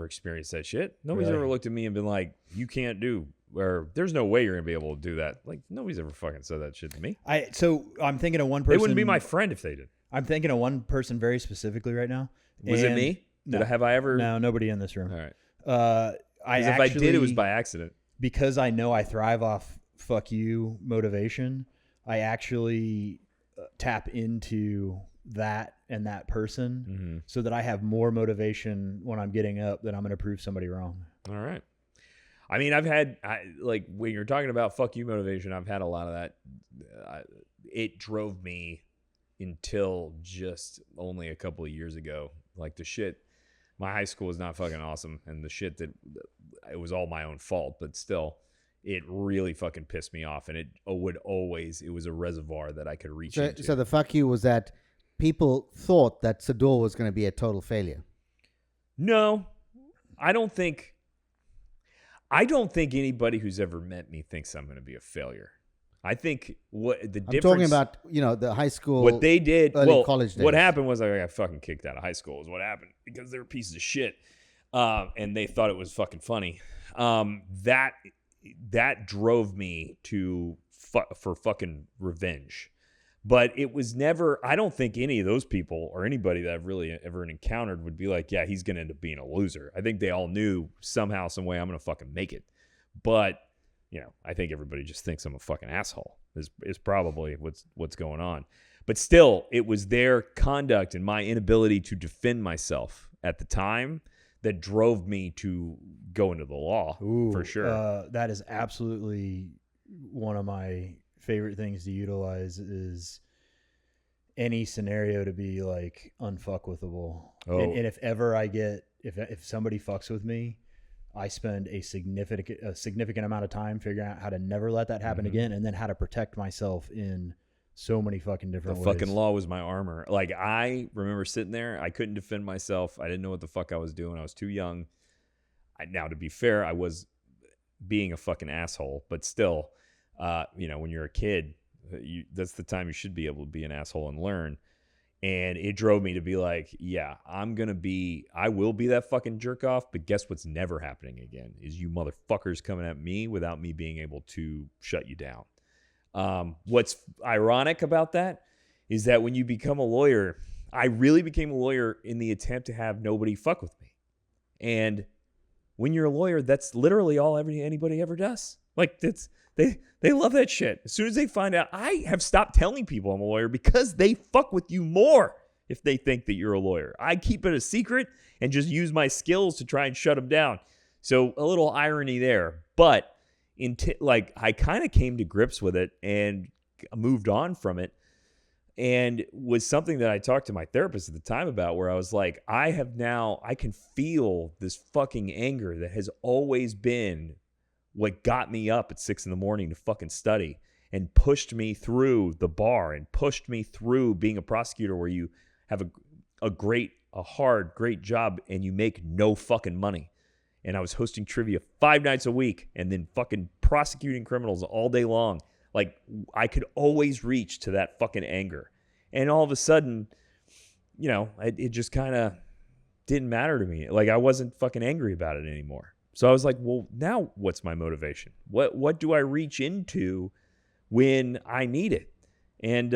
experienced that shit. Nobody's ever looked at me and been like, you can't do, or there's no way you're going to be able to do that. Like, nobody's ever fucking said that shit to me. So I'm thinking of one person. They wouldn't be my friend if they did. I'm thinking of one person very specifically right now. Was it me? Have I ever? No, nobody in this room. All right. If I did, it was by accident. Because I know I thrive off fuck you motivation. I actually tap into that and that person so that I have more motivation when I'm getting up that I'm going to prove somebody wrong. All right. I mean, like when you're talking about fuck you motivation, I've had a lot of that. It drove me until just only a couple of years ago. Like the shit, my high school was not fucking awesome. And the shit that it was all my own fault, but still, it really fucking pissed me off. And it was a reservoir that I could reach into. So the fuck you was that people thought that Sador was going to be a total failure. No, I don't think anybody who's ever met me thinks I'm going to be a failure. I think I'm talking about, the high school. What they did, college days. What happened was I got fucking kicked out of high school is what happened because they were pieces of shit. And they thought it was fucking funny. That drove me for fucking revenge. But it was never, I don't think any of those people or anybody that I've really ever encountered would be like, yeah, he's going to end up being a loser. I think they all knew somehow, some way I'm going to fucking make it. But, I think everybody just thinks I'm a fucking asshole is probably what's going on. But still, it was their conduct and my inability to defend myself at the time that drove me to go into the law. Ooh, for sure. That is absolutely one of my favorite things to utilize is any scenario to be like unfuckwithable. Oh. And if ever I get, if somebody fucks with me, I spend a significant amount of time figuring out how to never let that happen again, and then how to protect myself in so many fucking different ways. The fucking law was my armor. Like, I remember sitting there. I couldn't defend myself. I didn't know what the fuck I was doing. I was too young. Now, to be fair, I was being a fucking asshole. But still, when you're a kid, that's the time you should be able to be an asshole and learn. And it drove me to be like, yeah, I will be that fucking jerk off, but guess what's never happening again is you motherfuckers coming at me without me being able to shut you down. What's ironic about that is that when you become a lawyer, I really became a lawyer in the attempt to have nobody fuck with me. And when you're a lawyer, that's literally all anybody ever does. Like they love that shit. As soon as they find out, I have stopped telling people I'm a lawyer because they fuck with you more if they think that you're a lawyer. I keep it a secret and just use my skills to try and shut them down. So a little irony there, but I kind of came to grips with it and moved on from it. And was something that I talked to my therapist at the time about, where I was like, I can feel this fucking anger that has always been what got me up at 6 a.m. to fucking study and pushed me through the bar and pushed me through being a prosecutor, where you have a hard, great job and you make no fucking money. And I was hosting trivia 5 nights a week and then fucking prosecuting criminals all day long. Like, I could always reach to that fucking anger. And all of a sudden, it just kind of didn't matter to me. Like, I wasn't fucking angry about it anymore. So I was like, well, now what's my motivation? What do I reach into when I need it? And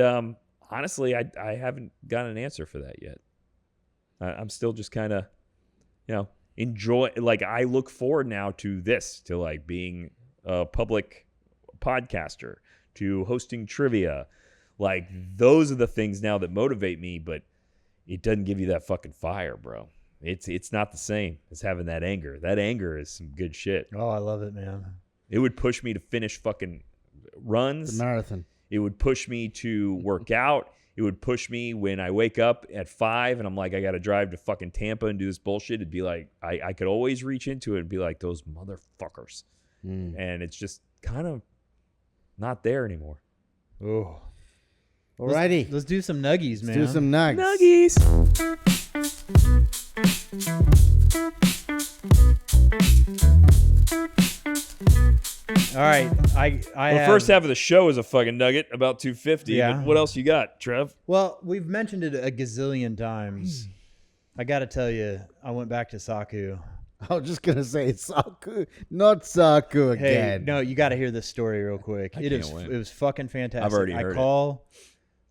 honestly, I haven't got an answer for that yet. I'm still just kind of, enjoy. Like, I look forward now to this, to like being a public podcaster, to hosting trivia. Like, those are the things now that motivate me, but it doesn't give you that fucking fire, bro. It's not the same as having that anger. That anger is some good shit. Oh, I love it, man. It would push me to finish fucking runs. The marathon. It would push me to work out. It would push me when I wake up at 5 and I'm like, I got to drive to fucking Tampa and do this bullshit. It'd be like, I could always reach into it and be like, those motherfuckers. And it's just kind of not there anymore. Oh. Alrighty. Let's do some nuggies, man. Let's do some nugs. Nuggies. All right. The first half of the show is a fucking nugget, about 250. Yeah. But what else you got, Trev? Well, we've mentioned it a gazillion times. I got to tell you, I went back to Saku. I was just going to say Saku, not Saku Hey, again. no, you got to hear this story real quick. It was fucking fantastic. I've already heard I call,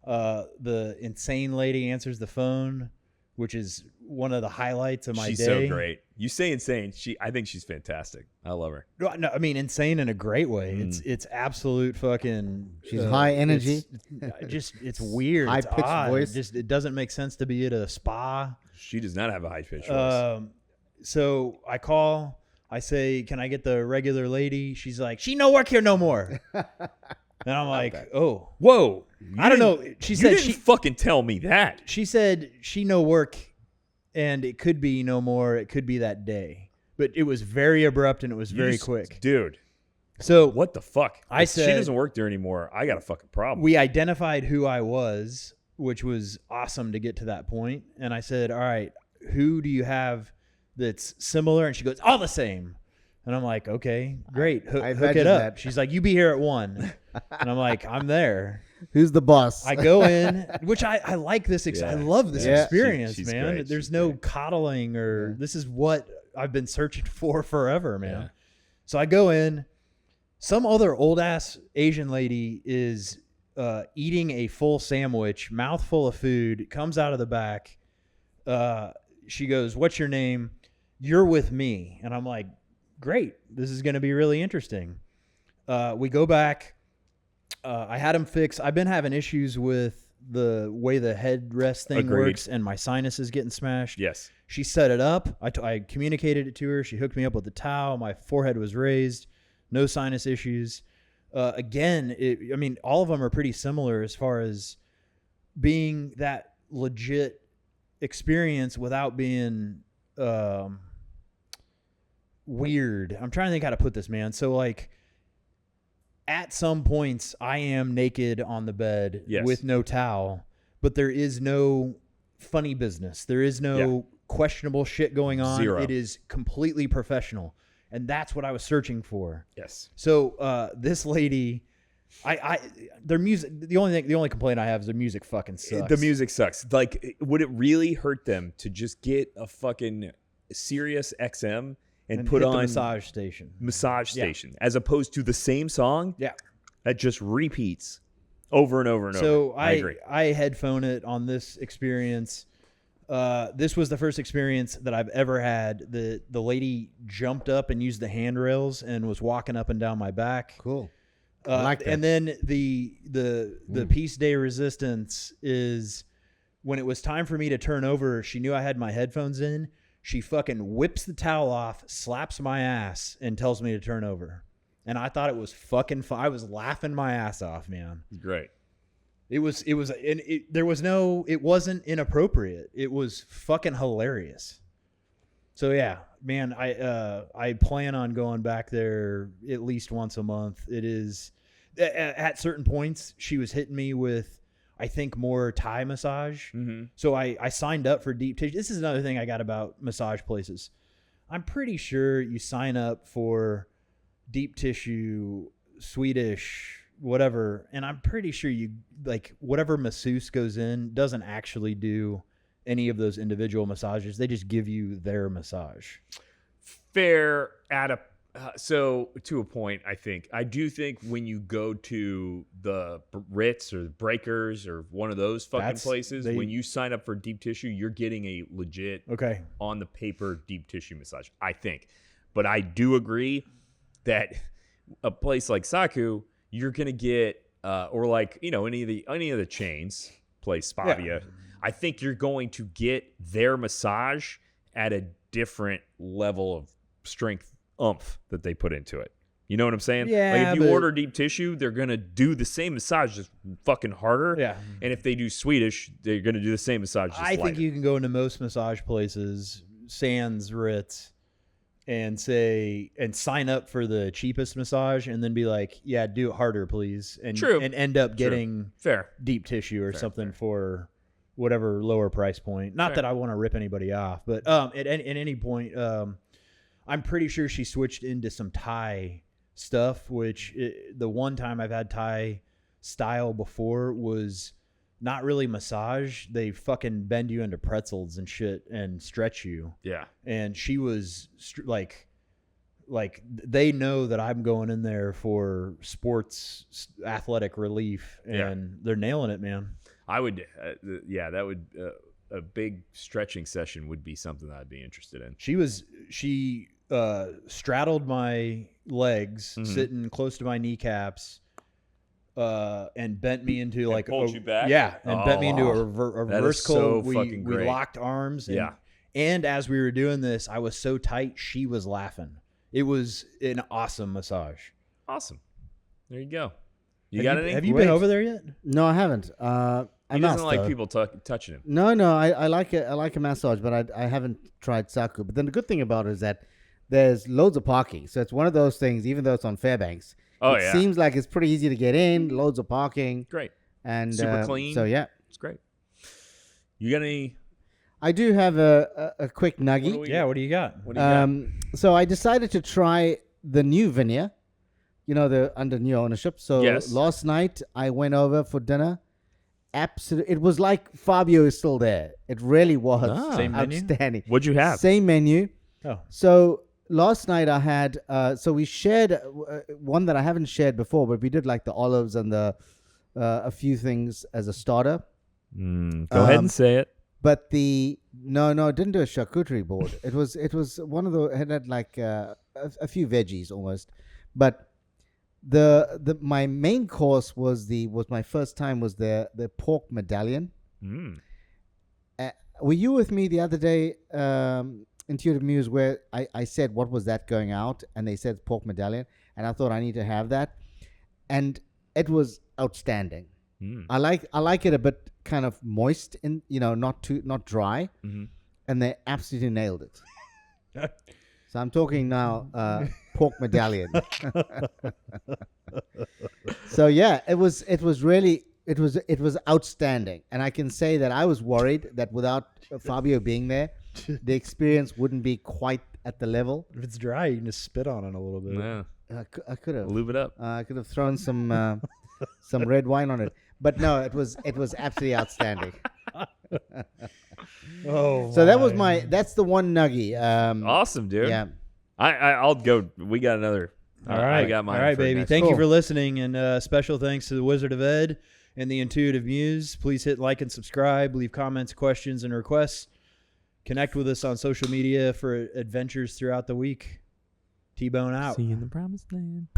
the insane lady answers the phone, which is one of the highlights of my day. She's so great. You say insane. I think she's fantastic. I love her. No, I mean insane in a great way. It's absolute fucking. She's high energy. It's weird. High it's pitched odd. voice. It doesn't make sense to be at a spa. She does not have a high pitched voice. So I call. I say, "Can I get the regular lady?" She's like, "She no work here no more." And I'm like, "Oh, whoa! I don't know." She said she fucking tell me that. She said she no work, and it could be no more. It could be that day, but it was very abrupt and it was very quick, dude. So what the fuck? I if said she doesn't work there anymore. I got a fucking problem. We identified who I was, which was awesome to get to that point. And I said, "All right, who do you have that's similar?" And she goes, "All the same." And I'm like, "Okay, great. Hook it up." that. She's like, "You be here at 1." And I'm like, "I'm there." Who's the boss? I go in, which I like this. I love this experience, she's man. great. There's She's no great. coddling or this is what I've been searching for forever, man. Yeah. So I go in. Some other old ass Asian lady is eating a full sandwich, mouthful of food, comes out of the back. She goes, "What's your name?" "You're with me." And I'm like, "Great. This is going to be really interesting." We go back. I had him fix. I've been having issues with the way the headrest thing Agreed. works and my sinus is getting smashed. Yes. She set it up. I communicated it to her. She hooked me up with the towel. My forehead was raised. No sinus issues. Again, I mean, all of them are pretty similar as far as being that legit experience without being weird. I'm trying to think how to put this, man. So, like, at some points, I am naked on the bed with no towel, but there is no funny business. There is no questionable shit going on. Zero. It is completely professional. And that's what I was searching for. Yes. So this lady Their music. The only complaint I have is their music fucking sucks. The music sucks. Like, would it really hurt them to just get a fucking Sirius XM and put hit on the massage station, as opposed to the same song? Yeah, that just repeats over and over and over. So I agree. I headphone it on this experience. This was the first experience that I've ever had. The lady jumped up and used the handrails and was walking up and down my back. Cool. I like that. And then the piece de resistance is when it was time for me to turn over, she knew I had my headphones in. She fucking whips the towel off, slaps my ass, and tells me to turn over. And I thought it was fucking fun. I was laughing my ass off, man. Great. It wasn't inappropriate. It was fucking hilarious. So yeah, man, I plan on going back there at least once a month. It is at certain points she was hitting me with, I think, more Thai massage. Mm-hmm. So I signed up for deep tissue. This is another thing I got about massage places. I'm pretty sure you sign up for deep tissue, Swedish, whatever, and I'm pretty sure you, like, whatever masseuse goes in doesn't actually do any of those individual massages. They just give you their massage. Fair so to a point, I do think when you go to the Ritz or the Breakers or one of those fucking places, when you sign up for deep tissue, you're getting a legit on the paper deep tissue massage, I think. But I do agree that a place like Saku, you're gonna get or like, you know, any of the chains, place Spavia, yeah. I think you're going to get their massage at a different level of strength oomph that they put into it. You know what I'm saying? Yeah. Like if you order deep tissue, they're gonna do the same massage, just fucking harder. Yeah. And if they do Swedish, they're gonna do the same massage. Just lighter. Think you can go into most massage places, sans Ritz, and sign up for the cheapest massage, and then be like, "Yeah, do it harder, please," and end up getting deep tissue or something for whatever lower price point. Not that I want to rip anybody off, but at any point, I'm pretty sure she switched into some Thai stuff, which the one time I've had Thai style before was not really massage. They fucking bend you into pretzels and shit and stretch you. Yeah. And she was like they know that I'm going in there for sports athletic relief, and they're nailing it, man. I would, that would, a big stretching session would be something that I'd be interested in. She straddled my legs, sitting close to my kneecaps, and bent me into like pulled you back. Yeah, and bent me into a reverse so cold. Fucking great. We locked arms. And as we were doing this, I was so tight, she was laughing. It was an awesome massage. Awesome. There you go. Have you been over there yet? No, I haven't. He doesn't like people touching him. No, I like it. I like a massage, but I haven't tried Saku. But then the good thing about it is that there's loads of parking. So it's one of those things, even though it's on Fairbanks. It seems like it's pretty easy to get in, loads of parking. Great. And super clean. So, yeah. It's great. You got any? I do have a quick nugget. What do you got? So I decided to try the new Vinia, under new ownership. So last night I went over for dinner. It was like Fabio is still there. It really was same outstanding. Menu? What'd you have? Same menu. Oh. So last night I had, so we shared one that I haven't shared before, but we did like the olives and the a few things as a starter. Go ahead and say it. But it didn't do a charcuterie board. It was one of the, it had like a few veggies almost, but my main course was my first time was the pork medallion. Were you with me the other day, Intuitive Muse, where I said what was that going out, and they said pork medallion, and I thought I need to have that, and it was outstanding. I like it a bit kind of moist and not dry, and they absolutely nailed it. So I'm talking now pork medallion. So yeah, it was outstanding, and I can say that I was worried that without Fabio being there, the experience wouldn't be quite at the level. If it's dry, you can just spit on it a little bit. Yeah. I could have lube it up. I could have thrown some some red wine on it. But no, it was absolutely outstanding. Oh, So that's the one nuggie. Awesome, dude. Yeah. I'll go. We got another. All right. I got mine. All right, for baby. next Thank you Cool. for listening, and special thanks to the Wizard of Ed and the Intuitive Muse. Please hit like and subscribe. Leave comments, questions, and requests. Connect with us on social media for adventures throughout the week. T-Bone out. See you in the promised land.